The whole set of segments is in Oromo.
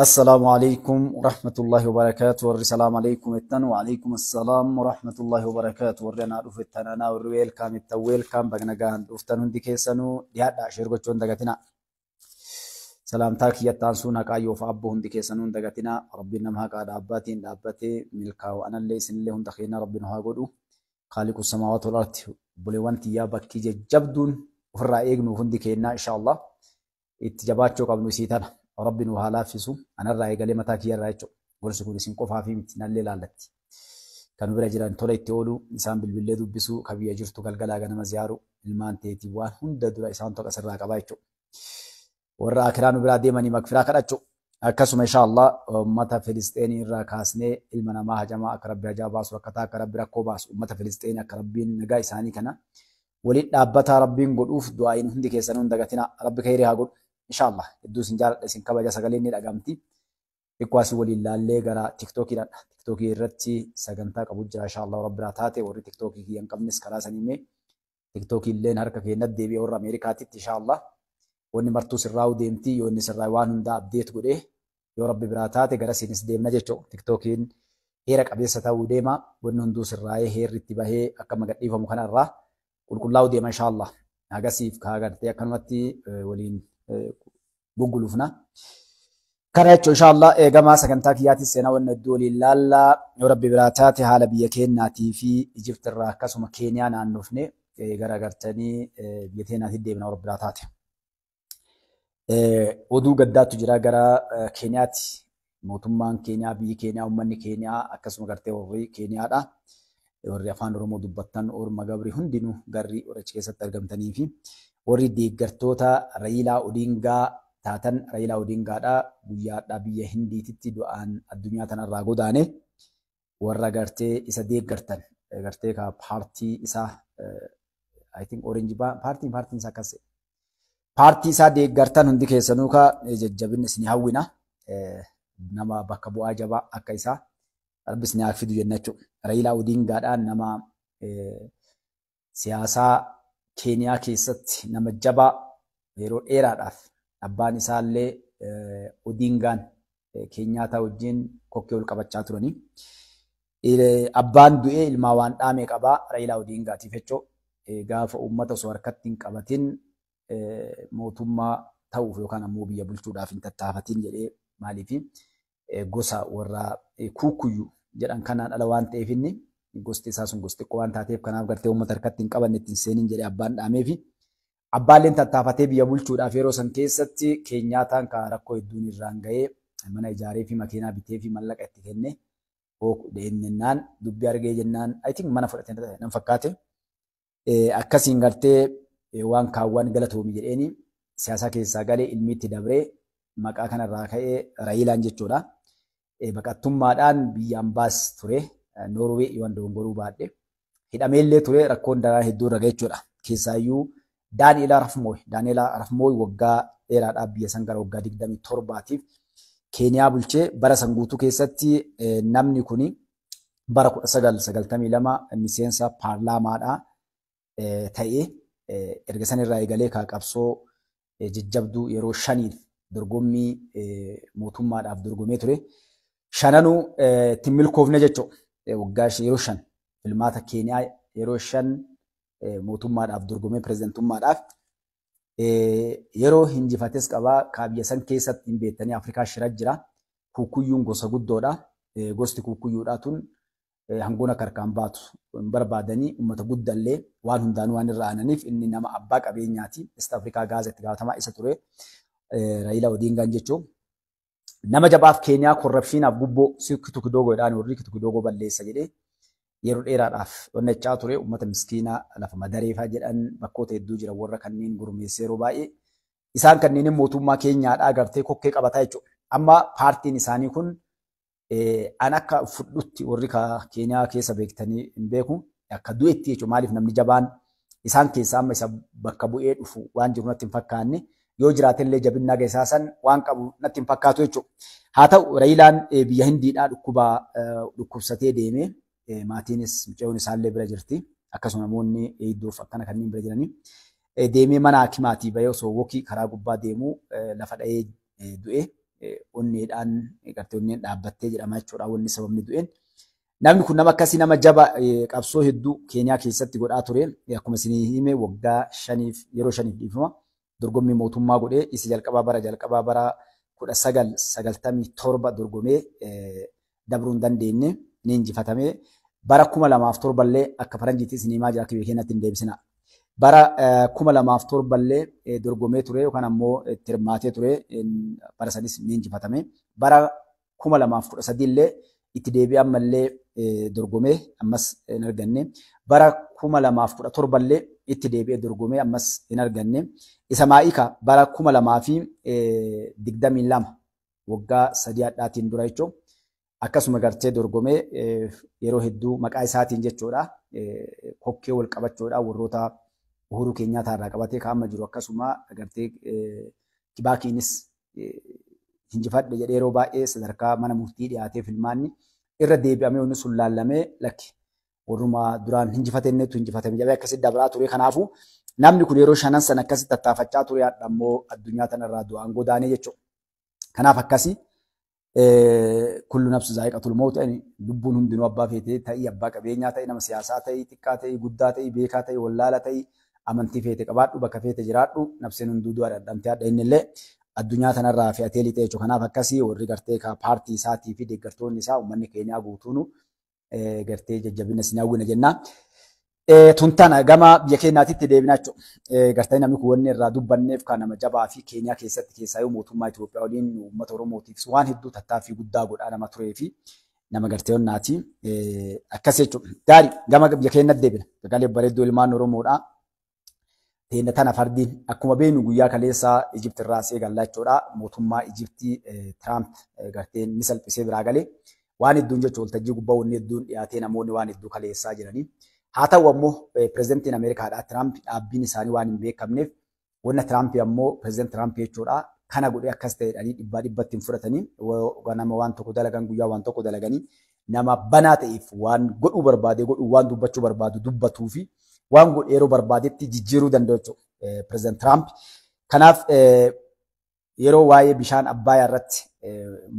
السلام عليكم ورحمة الله وبركاته والسلام عليكم التن وعليكم السلام ورحمة الله وبركاته ورنا دوف التنانا والويل كام التويل كام بغنا جان دوفتن هندي كيسانو دياد عشير بچون دغتنا سلام تاك يتانسونا كايو فابو هندي كيسانو دغتنا ربنا ما قاد اباتين دابتي ملكا وانا اللي سن لهم دخينا ربنا ها غدو خالق السماوات والارض بلوان تيا بكي جبدون وفرائق نو هندي كينا ان شاء الله اتجاباتو قبل سيتنا ربنا وهلا فيسو أنا رأي قال متى كي الرأيتو قول سكون سين كوفا في متنا اللي لالتي كانوا برجلان تولي تقولوا إنسان بالبلاد وبسوا كبي أجرتو قال أنا مزيارو المان تيتي وان هند دولا إنسان توك أسرع كبايتو ورا كانوا برادي ماني مغفرة كراتو أكسم إن شاء الله متى فلسطيني راكاسني المنا ما هجما أقرب جاباس وكتا أقرب ركوباس متى فلسطيني أقربين نجاي ساني كنا ولد أبتا ربين قلوف دعائن هندي كيسانون دعتنا رب خيري هاقول إن شاء الله الدو سنجار سن كباجا سغالين الأقامتي إقواسي ولله غرا تيكتوكي رتي سغنتا قبوجا إن شاء الله رب راتاتي وري تيكتوكي كي ينقمنس كراسني مي تيكتوكي اللين هركا في ند ديبي ور أمريكاتي إن شاء الله وني مرتو سراو ديمتي يوني سراوان هندا أبديت قده يو رب براتاتي غرا سينس ديمنا جيچو تيكتوكين هيرك أبيسة تاو ديما ونندو سراي هير رتباهي أكما قديفا مخانا الرا كل لاو ديما إن شاء الله أغاسيف كاغرتي أكنواتي ولين gugulufna kana jechuun inshallah eegamaa sagantaa kiyyaatti seenaa wanna doolii laalla rabbi biraataati haala biyya keenyaatii fi Ijipti irraa akkasuma Keeniyaa naannofne garagartanii biyya keenyaatti deemna rabbi biraataati. Oduu gaddaatu jira gara Keeniyaatti mootummaan Keeniyaa biyyi Keeniyaa uummanni Keeniyaa akkasuma gartee warri Keeniyaadha. Warri afaan Oromoo dubbattan Orma Gabri hundinuu garri warachi keessatti argamtanii fi warri deeggartoota Raayilaa Odingaa taatan Raayilaa Odingaadha guyyaadhaa biyya Hindiititti du'aan addunyaa tanarraa godaane warra gartee isa deeggartan gartee ka paartii isaa I think Orange paartiin isaa akkas paartii isaa deeggartan hundi keessanuu ka jajjabinni isin hawwina nama bakka bu'aa jabaa akka isaa rabbis ni fidu jennachuu Raayilaa Odingaadhaan nama siyaasaa Keeniyaa keessatti nama jabaa yeroo dheeraadhaaf abbaan isaallee Odingaan Keenyaataa wajjin kokkee ol qabachaa turanii. Abbaan du'ee ilmaa waan dhaame qabaa Raayilaa Odingaatiif jechoo gaafa uummata osoo harkatti hin qabatin mootummaa ta'uuf yookaan ammoo biyya bulchuudhaaf hin tattaafatin jedhee maaliifi gosa warra kuukuyyuu jedhan kanaan ala waan ta'eef inni gosti isaa sun gosti waan taateef kanaaf gartee uummata harkatti hin qabanne ittiin seeniin jedhee abbaan dhaameefi abbaalleen tattaafatee biyya bulchuudhaaf yeroo san keessatti Keenyaataan kan rakkoo hedduun irraan ga'ee mana ijaaree fi makiinaa bitee fi mallaqa itti kenne deemnennaan dubbii argee jennaan I think mana fudhatee nan fakkaate akkasiin gartee waan kaawwan galatoomii jedheeni siyaasa keessaa galee ilmi itti dabree maqaa kanarraa ka'ee Raayilaan jechuudha. Baqattummaadhaan biyyaan baas ture. Norway yoo dongoruu baadhe hidhameellee ture rakkoon daraa hedduu irra jechuudha. Keessaayyuu Daani'eel Arap Mooy waggaa dheeraadhaaf biyya san gara waggaa 27tiif Keeniyaa bulchee bara san guutuu keessatti namni kuni bara 1992 miseensa paarlaamaadhaa ta'ee erga san irraa eegalee qabsoo jajjabduu yeroo 5 dorgommii mootummaadhaaf dorgomee ture. Shananuu ittiin milkoofne jechuudha. Waggaa yeroo 5 filmaata Keeniyaa yeroo 5 mootummaadhaaf dorgomee pirezidantummaadhaaf yeroo hinjifates qabaa biyya san keessatti hin beektanii Afrikaa shira jira. Kuukuyyuun gosa guddoodha. Gosti kuukuyyuudhaa tun hangoona harkaan baatu hin barbaadanii uummata guddallee waan hundaanuu waan irra aananiif inni nama abbaa qabeenyaati. East Afrikaa gaazatti gaafatamaa isa ture Raayilaa Odingaan jechuun. Nama jabaaf Keeniyaa korrapshinaaf gubboo Kitu Kidogoodhaan warri Kitu Kidogoo balleessa jedhee yeroo dheeraadhaaf onnechaa ture uummata miskiinaa lafa madareefaa jedhan bakkoota hedduu jira warra kanneen gurmeessee yeroo baay'ee isaan kanneen mootummaa Keenyaadhaa gartee kokkee qabataa jechuudha. Amma paartiin isaanii kun an akka fudhutti warri Keeniyaa keessa beektanii hin beeku akka du'etti jechuudha. Maaliif namni jabaan isaan keessaa amma isa bakka bu'ee dhufu waan jiru natti hin fakkaanne yoo jiraatellee jabinnaa geessaasan waan qabu natti hin fakkaatu jechuudha. Haa ta'u Raayilaan biyya Hindiidhaa dhukkubsatee deemee maatiinis mucayyoon isaallee bira jirti. Akkasuma namoonni iddoof akkana kanneen bira jiranii deemee mana hakimaatii bahee osoo wokii karaa gubbaa deemuu lafa dha'ee du'e onneedhaan gartee onneen dhaabbattee jedhama jechuudha wanni sababni du'een. Namni kun nama akkasii nama jaba qabsoo hedduu Keeniyaa keessatti godhaa ture. Akkuma isinii hime waggaa yeroo shaniif dhiifama dorgommii mootummaa godhee isa jalqabaa bara 1997 dorgomee dabruu hin dandeenye ni injifatame. Bara 2007 illee akka faranjiitti isinii himaa jira akka biyya keenyatti hin deebisina. Bara 2007 illee dorgomee ture yookaan ammoo itti hirmaatee ture bara sanis ni injifatame. Bara 2013 illee itti deebi'ee ammallee dorgomee ammas hin arganne. Bara 2017 illee itti deebi'ee dorgomee ammas hin arganne. Isa maa'ika bara 2022 waggaa 3 hadhaatiin dura jechuun akkasuma gartee dorgomee yeroo hedduu maqaa isaatiin jechuudha kokkee wal qabachuudha warroota Uhuru Keenyaataa irraa qabatee kaa'ama jiru akkasuma gartee Kibaakiinis injifadhe jedhee yeroo baay'ee sadarkaa mana murtii dhiyaatee filmaanni irra deebi'amee inni sun laallamee lakki warruma duraan injifatennetu injifatame jedhee akkasitti dabraa ture. Kanaafuu namni kun yeroo shanan sana akkasitti tattaafachaa ture hadha ammoo addunyaa tanarraa du'aan godaanee jechuudha. Kanaaf akkasii kullu nafsu zaa'iqatul mawt lubbuun hundinuu abbaa feetee ta'ii abbaa qabeenyaa ta'ii nama siyaasaa ta'ii xiqqaa ta'ii guddaa ta'ii beekaa ta'ii wallaala ta'ii amantii feete qabaadhu bakka feete jiraadhu nafseen hunduu du'a dadhabamtee hadha innillee addunyaa tanarraa fe'atee lixee jechuudha. Kanaaf akkasii warri gartee paartii isaatii fi deeggartoonni isaa uummanni Keenyaa guutuun gartee jajjabina isin hawwina jenna. Tuntana gama biyya keenyaatitti deebinaa jechuudha. Gartee namni kun wanni irraa dubbanneef kan nama jabaa fi Keenyaa keessatti keessaayyuu mootummaa Itoophiyaa waliin uummata Oromootiif waan hedduu tattaaffii guddaa godhaa nama turee fi nama gartee onnaati. Akkas jechuudha. Gaarii gama biyya keenyatti deebina. Sagalee bareedduu ilmaan Oromoodha. Teenya tana fardiin akkuma beenu guyyaa kaleessaa Ijipti irraa seegallaa jechuudha. Mootummaa Ijiptii Tiraamp gartee ni salphisee biraa galee waan hedduun jechuudha waltajjii gubbaa wanni hedduun dhiyaatee namoonni waan hedduu kaleessaa jiranii. Haa ta'u ammoo pireezidantiin Ameerikaadhaa Tiraamp dhaabbiin isaanii waan hin beekamneef wanna Tiraamp ammoo pireezidantii Tiraamp jechuudha. Kana godhee akkas ta'edhanii dhibbaa dhibbatti hin fudhatanii nama waan tokko dalagan guyyaa waan tokko dalaganii nama banaa ta'eef waan godhuu barbaade godhuu waan dubbachuu barbaadu dubbatuu fi waan godhee yeroo barbaadetti jijjiiruu danda'u jechuudha pireezidantii Tiraamp. Kanaaf yeroo waa'ee bishaan Abbayaa irratti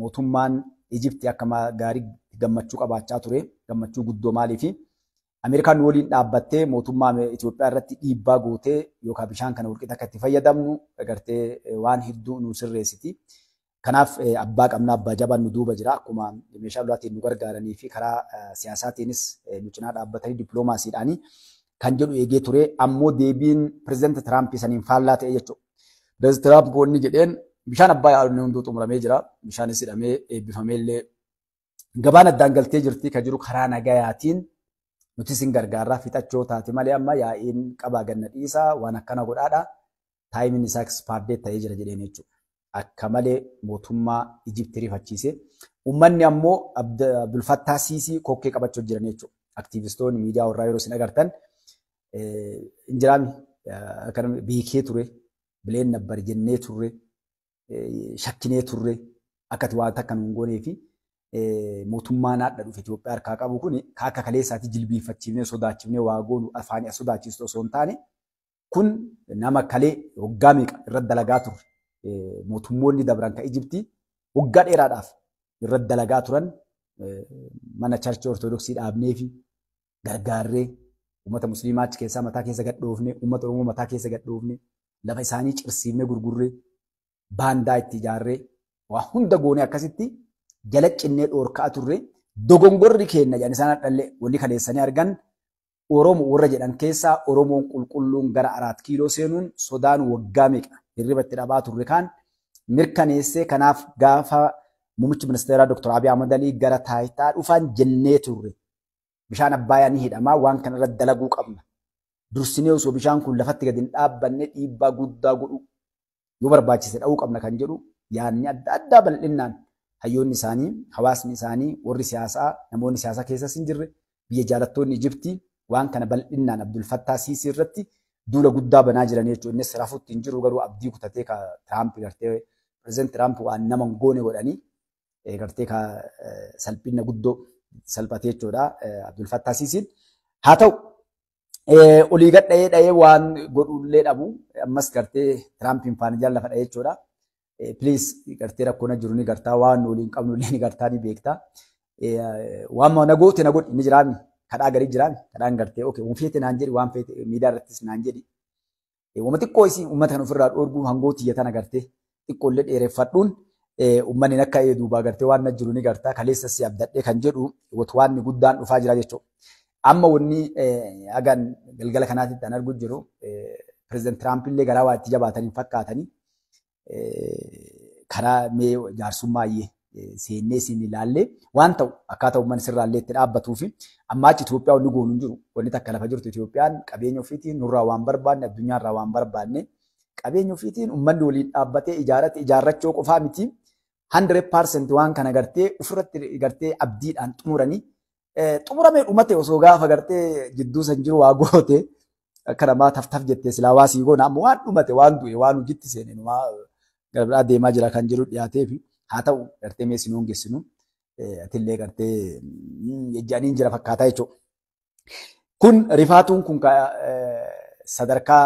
mootummaan Ijiptii akka gaarii gammachuu qabaachaa ture gammachuu guddoo maaliifi Ameerikaan waliin dhaabbattee mootummaa Itoophiyaa irratti dhiibbaa gootee yookaan bishaan kana walqixa akka itti fayyadamnu agartee waan hedduu nu sirreessiti. Kanaaf abbaa qabna abbaa jabaan nu duuba jira akkuma meeshaa lolaatiin nu gargaaranii fi karaa siyaasaatiinis nu cinaa dhaabbatanii dippiloomaasiidhaanii kan jedhu eegee ture ammoo deebiin pireezidantii Tiraamp saniin faallaa ta'e jechuudha. Pireezidantii Tiraamp wanni jedheen bishaan Abbayaa hunduu xumuramee jira. Bishaanis hidhamee eebbifamee illee gabaan addaan galtee jirti kan jiru karaa nagayaatiin nuti isin gargaarraa fixachoo taate malee amma yaa'iin qabaa ganna dhiisaa waan akkana godhaadha. Taayimiin isaa ekspaardee ta'ee jira jedheen jechuudha. Akka malee mootummaa Ijiptii rifachiise. Uummanni ammoo Abdulfattaa Siisii kokkee qabachuu jiran jechuudha. Aktiivistoonni miidiyaa warraa yeroo isin agartan injiraami akkana beekee ture bileen nabbar jennee turre shakkinee turre akkati waan takka nuun goonee fi mootummaan haadha dhufe Itoophiyaa harkaa qabu kun akka kaleessaatti jilbiinfachiifnee sodaachifnee waa goonu afaanii sodaachistu osoo hin taane kun nama kalee waggaa meeqa irratti dalagaa turre mootummoonni dabran kan Ijiptii waggaa dheeraadhaaf irratti dalagaa turan mana charchii ortodoksii dhaabnee fi gargaarree uummata musliimaa achi keessaa mataa keessa gadhoofne uummata Oromoo mataa keessa gadhoofne lafa isaanii cirsiifnee gurgurree baandaa itti ijaarree waa hunda goonee akkasitti jala cinnee dhoorkaa turre dogongorri keenya jedhan isaan dhallee wanni kaleessanii argan Oromoo warra jedhan keessaa Oromoon qulqulluun gara 4 kiiloo seenuun sodaan waggaa meeqa hirribatti dhabaa turre kaan mirkaneessee kanaaf gaafa muummichi ministeeraa Dr. Abiy Ahmed Ali gara taayitaa dhufan jennee turre bishaan Abbayaa ni hidhamaa waan kana irratti dalaguu qabna. Dursinee osoo bishaan kun lafatti gadi hin dhaabbanne dhiibbaa guddaa godhu yoo barbaachise dha'uu qabna kan jedhu yaadni adda addaa bal'inaan hayyoonni isaanii hawaasni isaanii warri siyaasaa namoonni siyaasaa keessas hin jirre biyya jaalattoonni Ijiptii waan kana bal'inaan Abdulfattaa Siisii irratti duula guddaa banaa jiran jechuudha. Innis rafuutti hin jiru garuu abdii kutatee ka Tiraamp gartee pireezidantii Tiraamp waan nama goone godhanii gartee ka salphina guddoo salphatee jechuudha Abdulfattaa Siisiin. Haa ta'u olii gad dha'ee waan godhullee dhabu ammas gartee Tiraampiin faana jaallafa dha'ee jechuudha. please gartee rakkoon jiru ni gartaa waan waliin qabnu illee ni gartaa ni beektaa. Waan mana goote na godhi ni jiraami kadhaa garii jiraami kadhaan gartee okay waan feete naan jedhi waan feete miidiyaa irrattis naan jedhi. Wama xiqqoo isii uummata kan ofirraa dhoorguu hangooti iyyatan agartee xiqqoo illee dheereffadhuun uummanni akka duubaa gartee waan na jiru ni gartaa kaleessa si abdadhee kan jedhu waan guddaan dhufaa jira jechuudha. Amma wanni hagan galgala kanaatitti an arguu jiru Pireezidant Tiraamp illee garaa waa itti jabaatanii fakkaatanii karaa mee jaarsummaa iyyee seennee siin ilaallee waan ta'u akkaataa uummanni sirraallee itti dhaabbatuu fi amma achi Itoophiyaa wanni goonu hin jiru. Wanni takka lafa jirtu Itoophiyaan qabeenya ofiitiin nurraa waan barbaanne addunyaarraa waan barbaanne qabeenya ofiitiin uummanni waliin dhaabbatee ijaarrachuu qofaa miti 100% waan kana gartee ofirratti gartee abdiidhaan xumuranii xumuramee dhumate osoo gaafa gartee jidduu san jiru waa goote akka namaa taftaf jettee silaa waa sii goona amma waan dhumate waan du'e waan hojiitti seene numaa gara deemaa jira kan jiru dhiyaatee fi haa ta'u gartee mee sinuun geessinu atillee gartee ejjaaniin jira fakkaataa jechuudha. Kun rifaatuun kun sadarkaa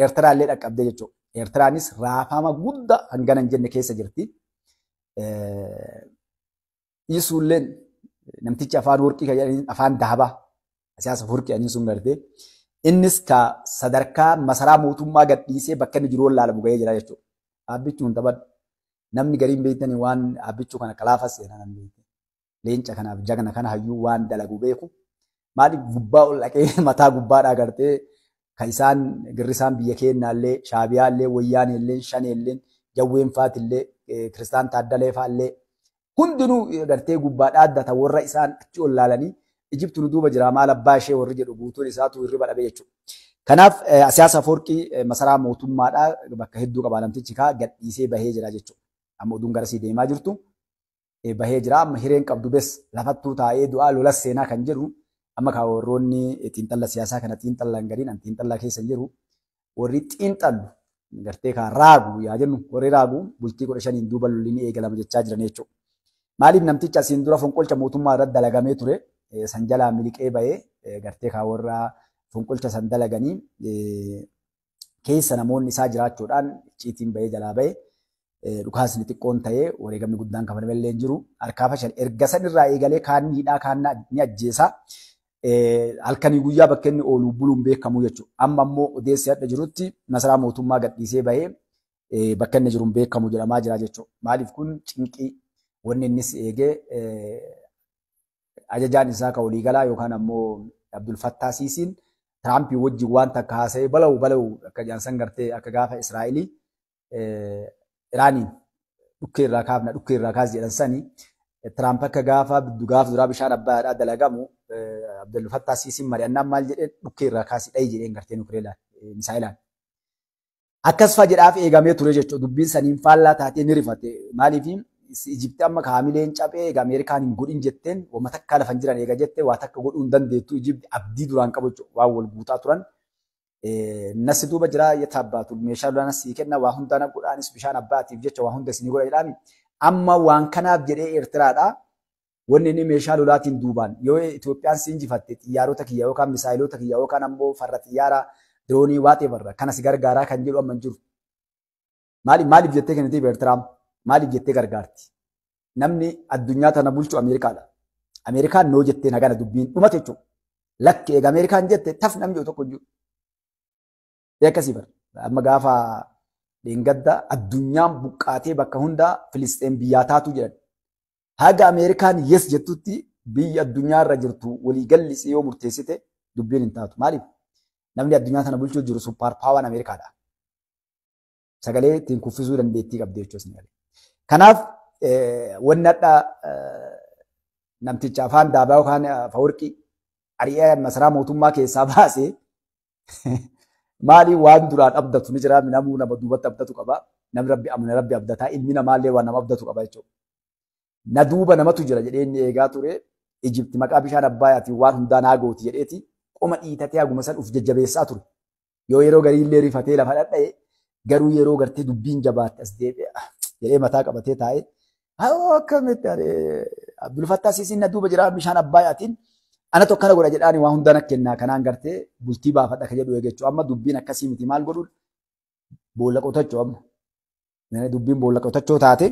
Eertiraallee dhaqqabdee jechuudha. Eertiraanis raafama guddaa hangana hin jenne keessa jirti. Isuulleen namtichi afaan warqii kan jedhanii afaan dahabaa siyaasa warqii ani sun gartee innis ka sadarkaa masaraa mootummaa gadhiisee bakka inni jiru laalamu ga'ee jira jechuudha. Abbichuu hin taphadhu. Namni gariin beektanii waan abbichuu kana kalaafa seenaa nan beekte. Leenca kanaaf jagna kana hayyuu waan dalagu beeku. Maaliif gubbaa ol dhaqee mataa gubbaadhaa gartee kan isaan girrisaan biyya keenyaallee shaabiyaallee wayyaanillee shaneellee jawween faatillee kiristaan taaddalee faallee hundinuu gartee gubbaadhaa addata warra isaan achi ol laalanii Ijiptu nu duuba jira maal abbaa ishee warri jedhu guutuun isaatu hirriba dhabe jechuudha. Kanaaf siyaasa Afawarqii masaraa mootummaadhaa bakka hedduu qaba namtichi kaa gadhiisee bahee jira jechuudha. Amma oduun garasii deemaa jirtu bahee jira amma hireen qabdu bes lafattuu taa'ee du'aa lolas seenaa kan jedhu amma kaa warroonni xiinxalla siyaasaa kana xiinxallan gadiin an xiinxallaa keessa jiru warri xiinxallu gartee kaa raagu yaa jennu warri raagu bultii 15 duuba lolli ni eegalama jechaa jiran jechuudha. Maaliif namtichi asiin dura fonqolcha mootummaa irratti dalagamee ture san jalaa miliqee bahee gartee kaa warra fonqolcha san dalaganii keessa namoonni isaa jiraachuudhaan icciitiin bahee jalaa bahee dhukaasni xiqqoon ta'ee wareegamni guddaan kafalamee jiru harkaa fashan erga san irraa eegalee kaan miidhaa kaan ni ajjeesa halkanii guyyaa bakka inni ooluu buluun beekamu jechuudha. Amma ammoo odeessi hadha jirutti masaraa mootummaa gadhiisee bahee bakka inni jiruun beekamu jedhamaa jira jechuudha. Maaliif kun cinqii wanni innis eegee ajajaan isaa ka waliigalaa yookaan ammoo Abdul Fattah Siisiin Tiraampii wajjin waan takka haasa'ee balawu akka jaansan gartee akka gaafa Israa'elii Iraaniin dhukkee irraa kaas jedhan sanii Tiraamp akka gaafa duraa bishaan abbaadhaa dalagamu Abdul Fattah Siisiin mari'annaan maal jedheen dhukkee irraa kaasii dhayi jedheen gartee nukireelaan misaa'ilaan. Akkas fa'a jedhaaf eegamee ture jechuudha dubbiin saniin faallaa taatee ni rifate maaliif Ijipti amma kaamileen cabee Ameerikaan hin godhin jetteen wama takka lafan jiran eega jettee waa takka godhuu hin dandeettu Ijipti abdii duraan qabu jechuudha waan wal guutaa turan. Nasi duuba jira yataabbaatu meeshaa duraan asii kenna waa hundaan godhaanis bishaan abbaatiif jecha waa hunda isinii godha jedhaami. Amma waan kanaaf jedhee Eertiraadhaa wanni inni meeshaa lolaatiin duubaan yoo Itoophiyaan si injifatte xiyyaarota kiyya yookaan misaayilota kiyya yookaan ammoo farra xiyyaara diroonii waatee barra kanas gargaaraa kan jedhu amma hin jiru. Maaliif jettee kennitee Eertiraan maaliif jettee gargaarti? Namni addunyaa tana bulchu Ameerikaadha. Ameerikaan noo jettee nagana dubbiin dhumate jechuudha. Lakki eega Ameerikaan jette taf namni yoo tokko jiru. Akkasii bara. Amma gaafa dheengadda addunyaan buqqaatee bakka hundaa Filisxeen biyyaa taatu jedhan. Haga Ameerikaan yes jettutti biyya addunyaa irra jirtu walii gallisee yoo murteessite dubbiin hin taatu. Maaliif? Namni addunyaa tana bulchuu jiru suppaar paawaan Ameerikaadha. Sagalee ittiin kuffisuu dandeettii qabdi jechuudha. Kanaaf wanni hadhaa namticha afaan daabaa yookaan Afawarqii ari'ee masaraa mootummaa keessaa baasee maali waan duraan abdatu ni jira namuu nama duubatti abdatu qaba. Namni rabbi amna rabbi abdataa ilmi namaallee waan nama abdatu qaba jechuudha. Na duuba namatu jira jedhee inni eegaa ture Ijipti maqaa bishaan abbaayaatiin waan hundaa naa gooti jedheeti qoma dhiitatee haguma san uf jajjabeessaa ture. Yoo yeroo gariillee rifatee lafa dhadha'e garuu yeroo gartee dubbiin jabaatte as deebi'e jedhee mataa qabatee taa'ee akkamitti Abdul Fattah Siisiin na duuba jira bishaan abbaayaatiin ana tokkana godha jedhaani waa hundaan akka kennaa kanaan gartee bultii baafadha ka jedhu eeggachuu amma dubbiin akkasii miti maal godhuun boolla qotachuu amma dubbiin boolla qotachoo taate